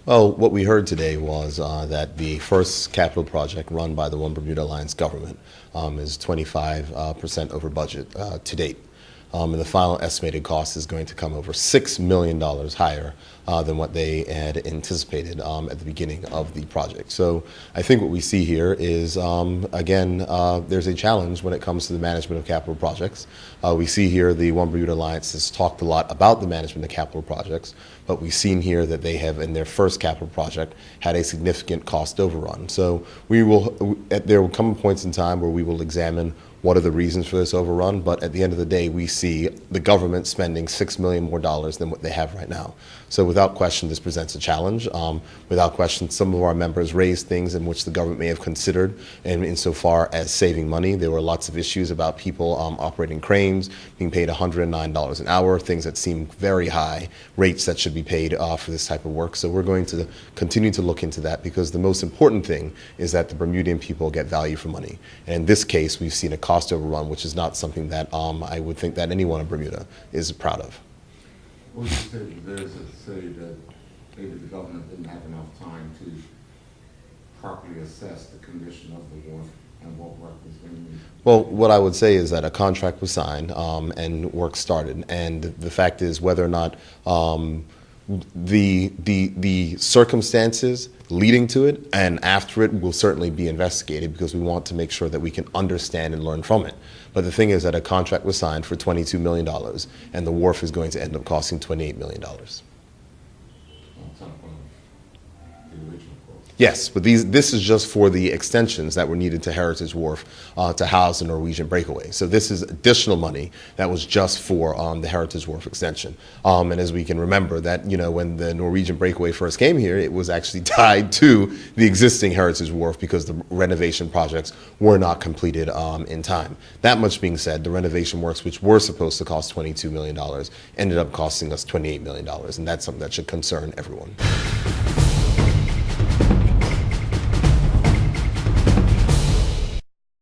Well, what we heard today was that the first capital project run by the One Bermuda Alliance government is 25% over budget to date. And the final estimated cost is going to come over $6 million higher than what they had anticipated at the beginning of the project. So I think what we see here is, again, there's a challenge when it comes to the management of capital projects. We see here the One Bermuda Alliance has talked a lot about the management of capital projects, but we've seen here that they have, in their first capital project, had a significant cost overrun. So there will come points in time where we will examine what are the reasons for this overrun, but at the end of the day, we see the government spending $6 million more than what they have right now. So without question, this presents a challenge. Without question, some of our members raised things in which the government may have considered, and insofar as saving money. There were lots of issues about people operating cranes, being paid $109 an hour, things that seem very high, rates that should be paid for this type of work. So we're going to continue to look into that, because the most important thing is that the Bermudian people get value for money. And in this case, we've seen a cost overrun, which is not something that I would think that anyone in Bermuda is proud of. Well, you said there's a say that maybe the government didn't have enough time to properly assess the condition of the wharf and what work was going to be. Well, what I would say is that a contract was signed and work started, and the fact is whether or not the circumstances leading to it and after it will certainly be investigated, because we want to make sure that we can understand and learn from it. But the thing is that a contract was signed for $22 million, and the wharf is going to end up costing $28 million. On top of the original cost. Yes, but this is just for the extensions that were needed to Heritage Wharf to house the Norwegian breakaway. So this is additional money that was just for the Heritage Wharf extension. And as we can remember that, when the Norwegian breakaway first came here, it was actually tied to the existing Heritage Wharf because the renovation projects were not completed in time. That much being said, the renovation works, which were supposed to cost $22 million, ended up costing us $28 million. And that's something that should concern everyone.